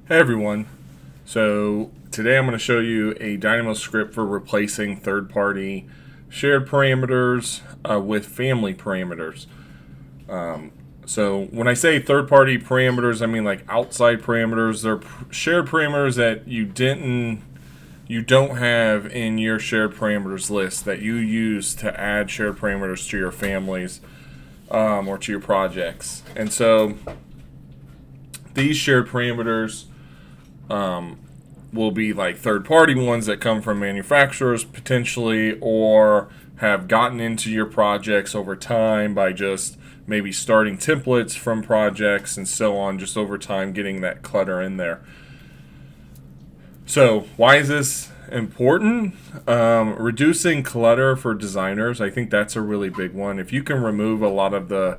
Hey everyone. So today I'm going to show you a Dynamo script for replacing third-party shared parameters with family parameters. So when I say third-party parameters, I mean like outside parameters. They're shared parameters that you don't have in your shared parameters list that you use to add shared parameters to your families or to your projects. And so these shared parameters will be like third-party ones that come from manufacturers potentially, or have gotten into your projects over time by just maybe starting templates from projects and so on, just over time getting that clutter in there. So why is this important? Reducing clutter for designers, I think that's a really big one. If you can remove a lot of the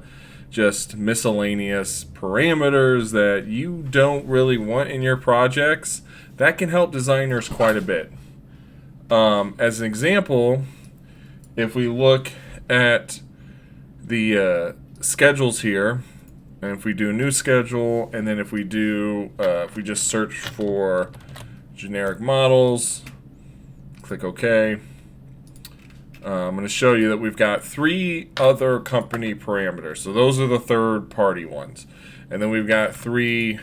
just miscellaneous parameters that you don't really want in your projects, that can help designers quite a bit. As an example, if we look at the schedules here, and if we do a new schedule, and then if we just search for generic models, click OK. I'm going to show you that we've got 3 other company parameters. So those are the third-party ones. And then we've got 3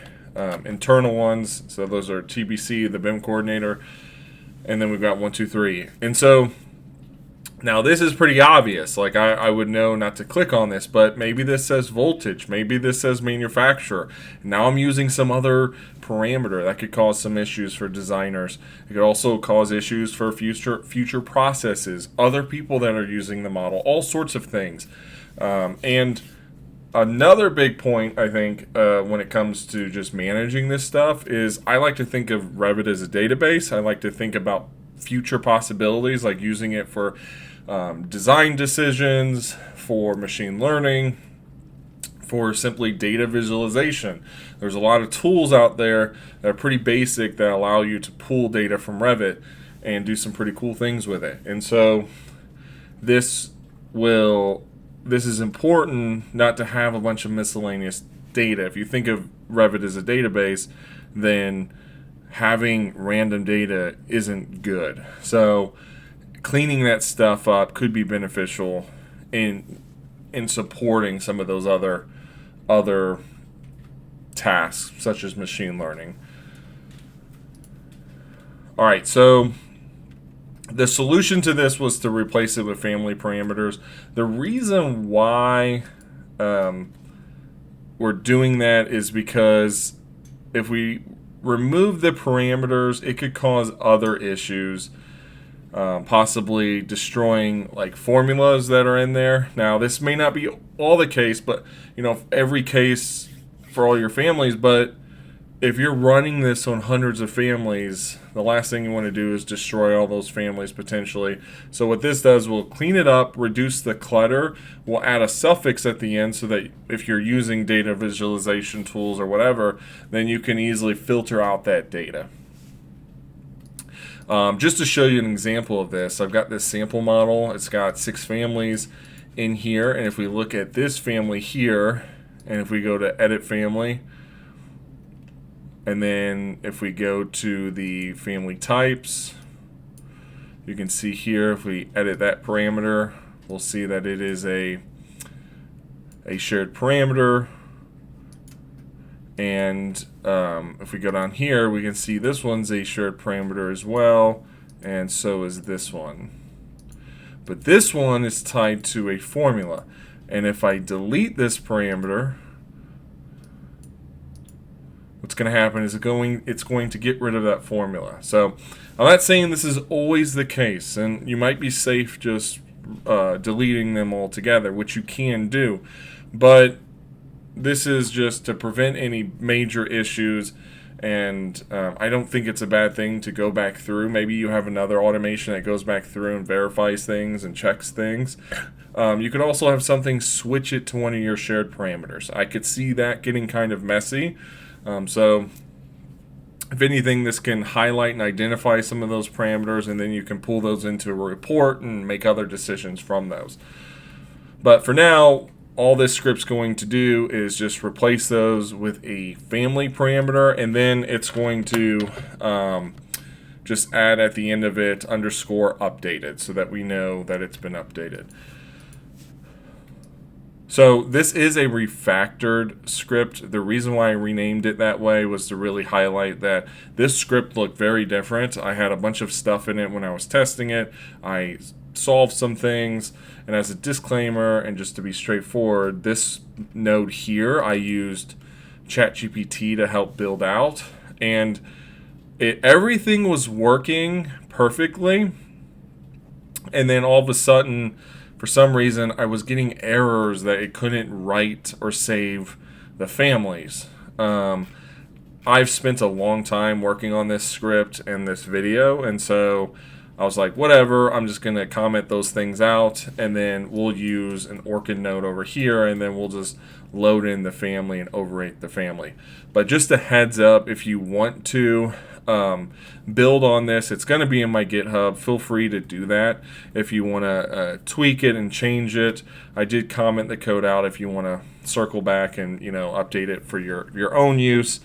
internal ones. So those are TBC, the BIM Coordinator. And then we've got 1, 2, 3. And so now this is pretty obvious. Like I would know not to click on this, but maybe this says voltage. Maybe this says manufacturer. Now I'm using some other parameter that could cause some issues for designers. It could also cause issues for future processes, other people that are using the model, all sorts of things. And another big point, I think, when it comes to just managing this stuff is I like to think of Revit as a database. I like to think about future possibilities, like using it for design decisions, for machine learning, for simply data visualization. There's a lot of tools out there that are pretty basic that allow you to pull data from Revit and do some pretty cool things with it. And so this is important, not to have a bunch of miscellaneous data. If you think of Revit as a database, then having random data isn't good. So cleaning that stuff up could be beneficial in supporting some of those other tasks, such as machine learning. All right, so the solution to this was to replace it with family parameters. The reason why we're doing that is because if we remove the parameters, it could cause other issues, possibly destroying like formulas that are in there. Now, this may not be all the case, but every case for all your families. But if you're running this on hundreds of families, the last thing you want to do is destroy all those families potentially. So what this does, will clean it up, reduce the clutter. We'll add a suffix at the end so that if you're using data visualization tools or whatever, then you can easily filter out that data. Just to show you an example of this, I've got this sample model. It's got 6 families in here, and if we look at this family here, and if we go to edit family, and then if we go to the family types, you can see here, if we edit that parameter, we'll see that it is a shared parameter. And if we go down here, we can see this one's a shared parameter as well, and so is this one. But this one is tied to a formula. And if I delete this parameter, what's going to happen is it's going to get rid of that formula. So I'm not saying this is always the case, and you might be safe just deleting them altogether, which you can do. But this is just to prevent any major issues, and I don't think it's a bad thing to go back through. Maybe you have another automation that goes back through and verifies things and checks things. You could also have something switch it to one of your shared parameters. I could see that getting kind of messy. So if anything, this can highlight and identify some of those parameters, and then you can pull those into a report and make other decisions from those. But for now, all this script's going to do is just replace those with a family parameter, and then it's going to just add at the end of it underscore updated so that we know that it's been updated. So this is a refactored script. The reason why I renamed it that way was to really highlight that this script looked very different. I had a bunch of stuff in it when I was testing it. I solved some things, and as a disclaimer and just to be straightforward, this node here I used ChatGPT to help build out, and everything was working perfectly, and then all of a sudden, for some reason, I was getting errors that it couldn't write or save the families. I've spent a long time working on this script and this video, and so I was like, whatever, I'm just going to comment those things out, and then we'll use an ORCID node over here, and then we'll just load in the family and overwrite the family. But just a heads up, if you want to build on this, it's going to be in my GitHub. Feel free to do that if you want to tweak it and change it. I did comment the code out if you want to circle back and update it for your own use.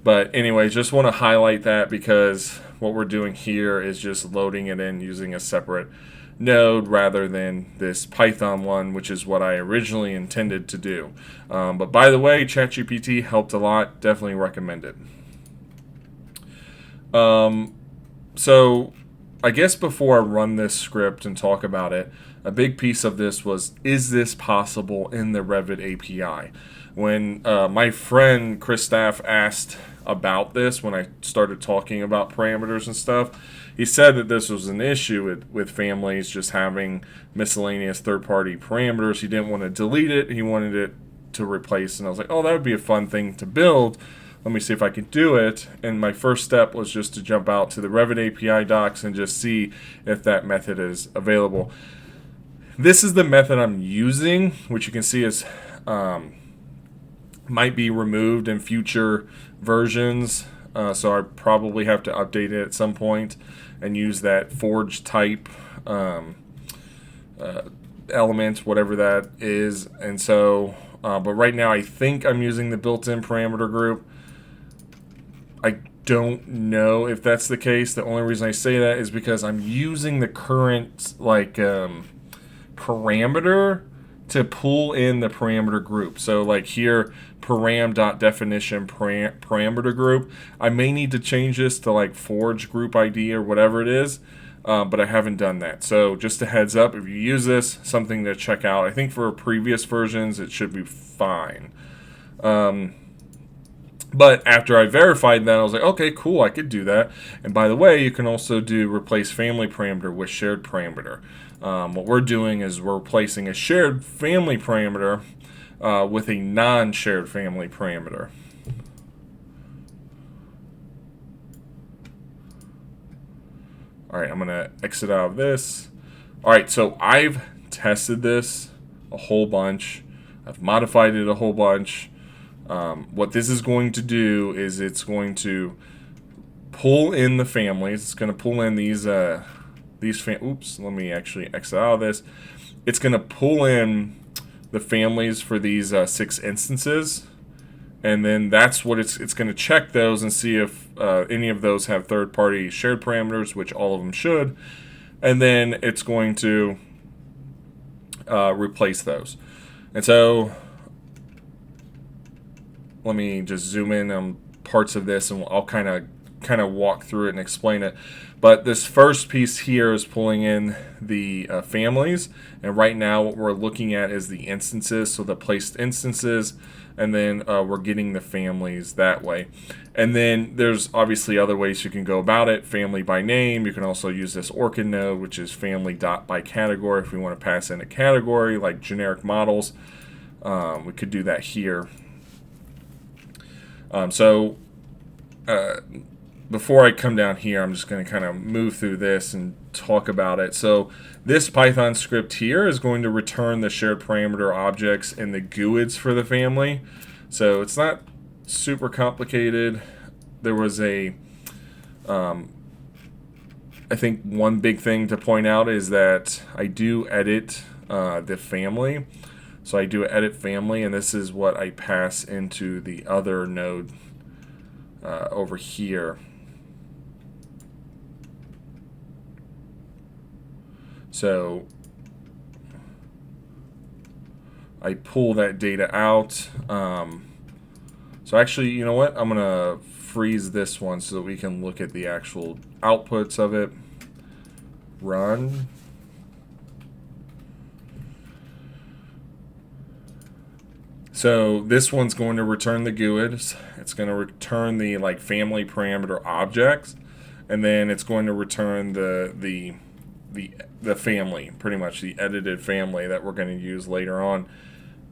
But anyway, just want to highlight that because what we're doing here is just loading it in using a separate node rather than this Python one, which is what I originally intended to do. But by the way, ChatGPT helped a lot. Definitely recommend it. So I guess before I run this script and talk about it, a big piece of this was, is this possible in the Revit API? When my friend Chris Staff asked about this, when I started talking about parameters and stuff, he said that this was an issue with families just having miscellaneous third-party parameters. He didn't want to delete it. He wanted it to replace, and I was like, oh, that would be a fun thing to build. Let me see if I can do it. And my first step was just to jump out to the Revit API docs and just see if that method is available. This is the method I'm using, which you can see is might be removed in future versions. So I probably have to update it at some point and use that forge type element, whatever that is. And so, but right now I think I'm using the built-in parameter group. I don't know if that's the case. The only reason I say that is because I'm using the current parameter to pull in the parameter group. So like here, param.definition parameter group. I may need to change this to like forge group ID or whatever it is, but I haven't done that. So just a heads up, if you use this, something to check out. I think for previous versions, it should be fine. But after I verified that, I was like, okay, cool, I could do that. And by the way, you can also do replace family parameter with shared parameter. What we're doing is we're replacing a shared family parameter with a non-shared family parameter. All right, I'm going to exit out of this. All right, so I've tested this a whole bunch. I've modified it a whole bunch. What this is going to do is it's going to pull in the families. It's going to pull in these oops, let me actually exit out of this. It's going to pull in the families for these 6 instances, and then that's what it's going to check those and see if any of those have third-party shared parameters, which all of them should, and then it's going to replace those. And so let me just zoom in on parts of this, and I'll kind of walk through it and explain it. But this first piece here is pulling in the families, and right now what we're looking at is the instances, so the placed instances, and then we're getting the families that way. And then there's obviously other ways you can go about it. Family by name. You can also use this ORCID node, which is family dot by category. If we want to pass in a category like generic models, we could do that here. Before I come down here, I'm just going to kind of move through this and talk about it. So this Python script here is going to return the shared parameter objects and the GUIDs for the family. So it's not super complicated. There was I think one big thing to point out is that I do edit the family. So I do edit family, and this is what I pass into the other node over here. So I pull that data out. So actually, you know what? I'm going to freeze this one so that we can look at the actual outputs of it. Run. So this one's going to return the GUIDs. It's going to return the like family parameter objects, and then it's going to return the family, pretty much the edited family that we're going to use later on.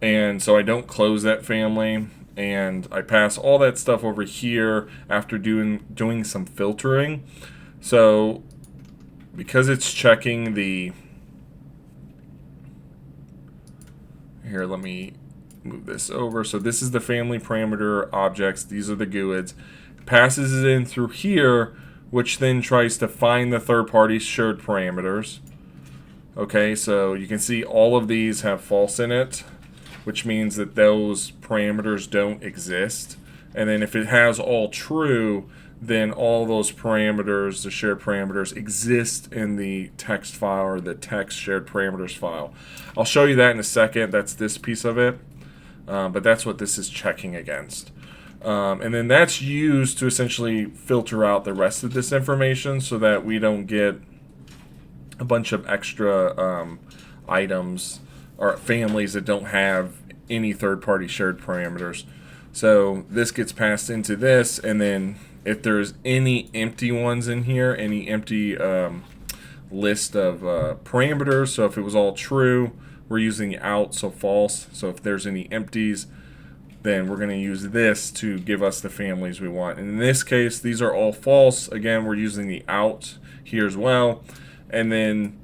And so I don't close that family, and I pass all that stuff over here after doing some filtering. So because it's checking the, here, let me move this over. So this is the family parameter objects. These are the GUIDs. Passes it in through here, which then tries to find the third-party shared parameters. Okay, so you can see all of these have false in it, which means that those parameters don't exist. And then if it has all true, then all those parameters, the shared parameters, exist in the text file or the text shared parameters file. I'll show you that in a second. That's this piece of it. But that's what this is checking against. And then that's used to essentially filter out the rest of this information so that we don't get a bunch of extra items or families that don't have any third-party shared parameters. So this gets passed into this, and then if there's any empty ones in here, any empty list of parameters, so if it was all true, we're using out, so false. So if there's any empties, then we're going to use this to give us the families we want. And in this case, these are all false. Again, we're using the out here as well. And then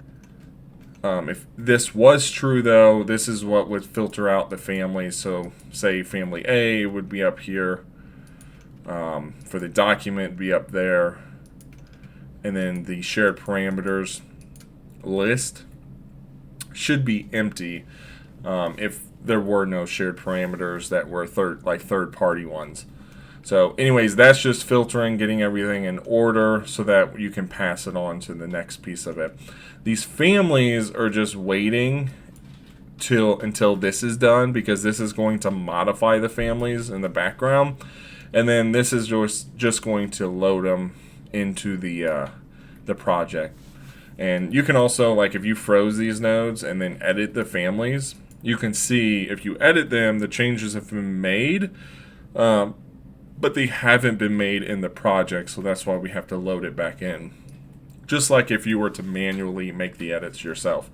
if this was true, though, this is what would filter out the families. So say family A would be up here. For the document, be up there. And then the shared parameters list should be empty if there were no shared parameters that were third-party ones. So anyways, that's just filtering, getting everything in order so that you can pass it on to the next piece of it. These families are just waiting until this is done, because this is going to modify the families in the background, and then this is just going to load them into the project. And you can also, like, if you froze these nodes and then edit the families, you can see if you edit them, the changes have been made, but they haven't been made in the project, so that's why we have to load it back in. Just like if you were to manually make the edits yourself.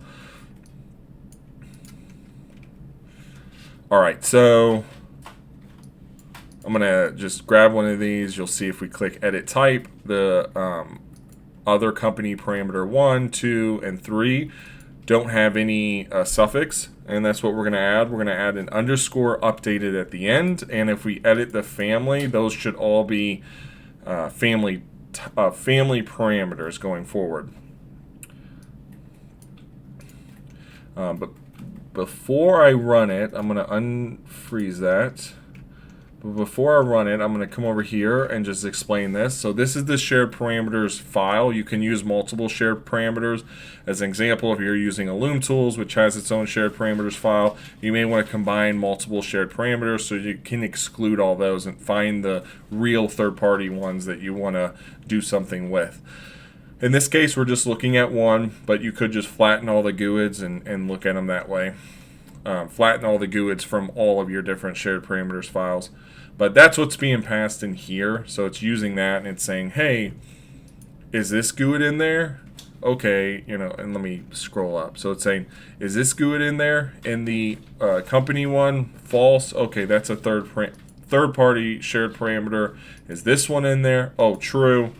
Alright, so I'm going to just grab one of these. You'll see if we click edit type, the other company parameter 1, 2, and 3 don't have any suffix, and that's what we're going to add. We're going to add an underscore updated at the end, and if we edit the family, those should all be family parameters going forward. But before I run it, I'm going to unfreeze that. But before I run it, I'm going to come over here and just explain this. So this is the shared parameters file. You can use multiple shared parameters. As an example, if you're using a Loom Tools, which has its own shared parameters file, you may want to combine multiple shared parameters so you can exclude all those and find the real third-party ones that you want to do something with. In this case, we're just looking at one, but you could just flatten all the GUIDs and look at them that way. Flatten all the GUIDs from all of your different shared parameters files. But that's what's being passed in here. So it's using that and it's saying, hey, is this GUID in there? Okay, and let me scroll up. So it's saying, is this GUID in there? In the company one, false. Okay, that's a third-party shared parameter. Is this one in there? Oh, true.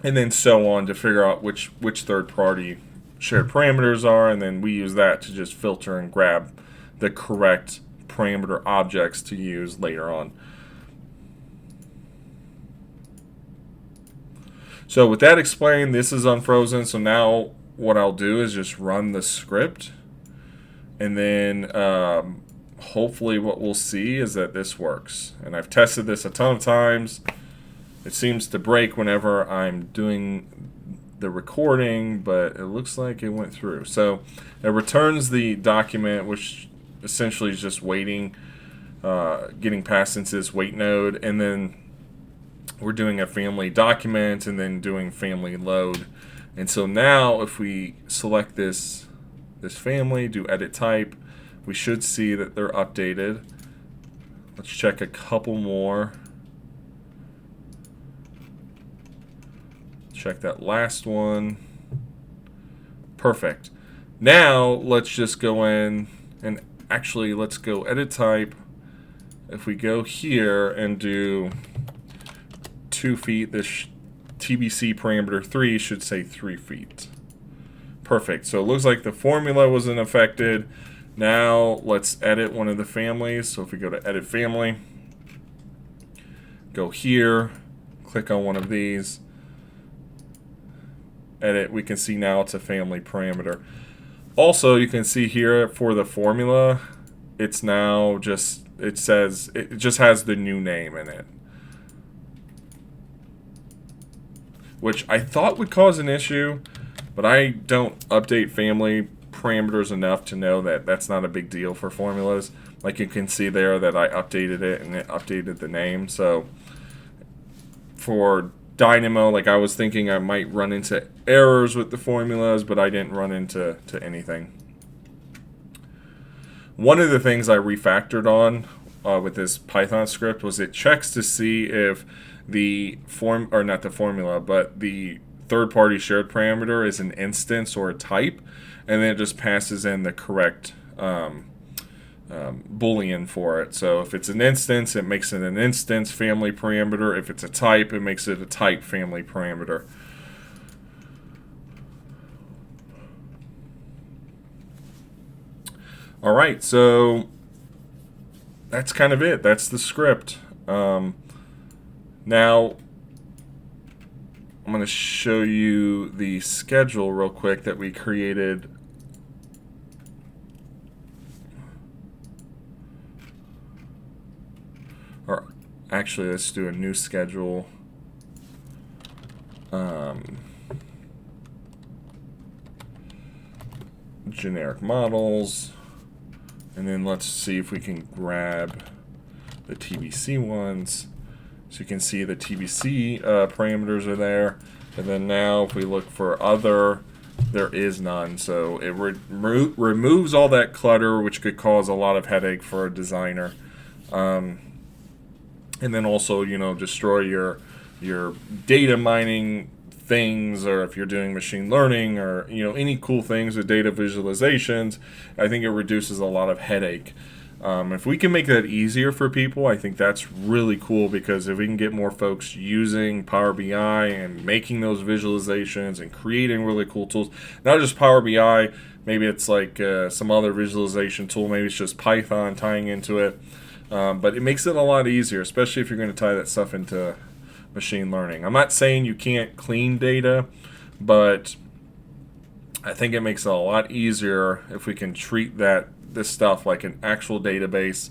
And then so on to figure out which third-party shared parameters are, and then we use that to just filter and grab the correct parameter objects to use later on. So with that explained, this is unfrozen. So now what I'll do is just run the script, And then hopefully what we'll see is that this works. And I've tested this a ton of times. It seems to break whenever I'm doing the recording, but it looks like it went through. So it returns the document, which essentially is just waiting, getting past into this wait node, and then we're doing a family document and then doing family load. And so now if we select this family, do edit type, we should see that they're updated. Let's check a couple more. Check that last one. Perfect. Now let's just go in and actually let's go edit type. If we go here and do 2 feet, this TBC parameter 3 should say 3 feet. Perfect. So it looks like the formula wasn't affected. Now let's edit one of the families. So if we go to edit family, go here, click on one of these, edit, we can see now it's a family parameter. Also, you can see here for the formula, it's now just, it says, it just has the new name in it, which I thought would cause an issue, but I don't update family parameters enough to know that that's not a big deal for formulas. Like you can see there that I updated it and it updated the name. So for Dynamo, like I was thinking I might run into errors with the formulas, but I didn't run into anything. One of the things I refactored on with this Python script was it checks to see if the not the formula, but the third-party shared parameter is an instance or a type, and then it just passes in the correct Boolean for it. So if it's an instance, it makes it an instance family parameter. If it's a type, it makes it a type family parameter. All right, so that's kind of it. That's the script. Now, I'm going to show you the schedule real quick that we created. Or actually, let's do a new schedule. Generic models. And then let's see if we can grab the TBC ones. So you can see the TBC parameters are there. And then now if we look for other, there is none. So it removes all that clutter, which could cause a lot of headache for a designer. And then also, you know, destroy your data mining things, or if you're doing machine learning, or you know, any cool things with data visualizations. I think it reduces a lot of headache. If we can make that easier for people, I think that's really cool, because if we can get more folks using Power BI and making those visualizations and creating really cool tools, not just Power BI, maybe it's like some other visualization tool, maybe it's just Python tying into it, but it makes it a lot easier, especially if you're going to tie that this into machine learning. I'm not saying you can't clean data, but I think it makes it a lot easier if we can treat this stuff like an actual database.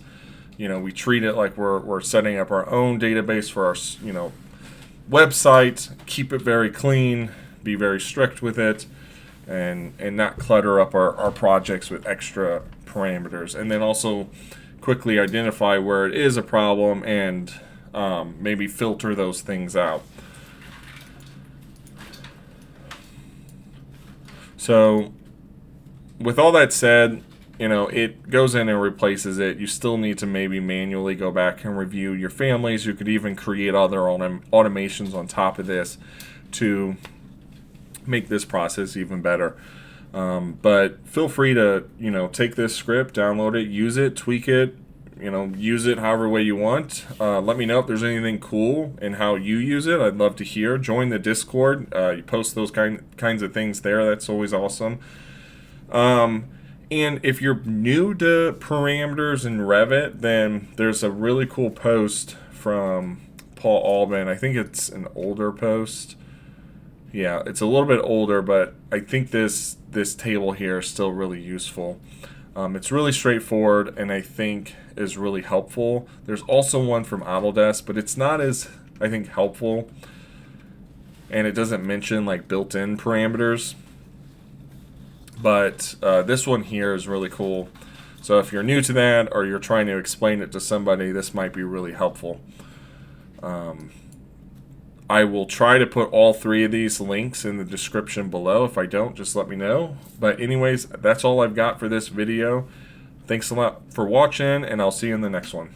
You know, we treat it like we're setting up our own database for our, you know, website, keep it very clean, be very strict with it, and not clutter up our projects with extra parameters. And then also quickly identify where it is a problem and maybe filter those things out. So with all that said, you know, it goes in and replaces it. You still need to maybe manually go back and review your families. You could even create other automations on top of this to make this process even better. But feel free to, you know, take this script, download it, use it, tweak it, you know, use it however way you want. Let me know if there's anything cool in how you use it. I'd love to hear. Join the Discord. You post those kinds of things there. That's always awesome. And if you're new to parameters in Revit, then there's a really cool post from Paul Albin. I think it's an older post. Yeah, it's a little bit older, but I think this table here is still really useful. It's really straightforward and I think is really helpful. There's also one from Autodesk, but it's not as, I think, helpful, and it doesn't mention like built-in parameters. But this one here is really cool. So if you're new to that or you're trying to explain it to somebody, this might be really helpful. I will try to put all three of these links in the description below. If I don't, just let me know. But anyways, that's all I've got for this video. Thanks a lot for watching, and I'll see you in the next one.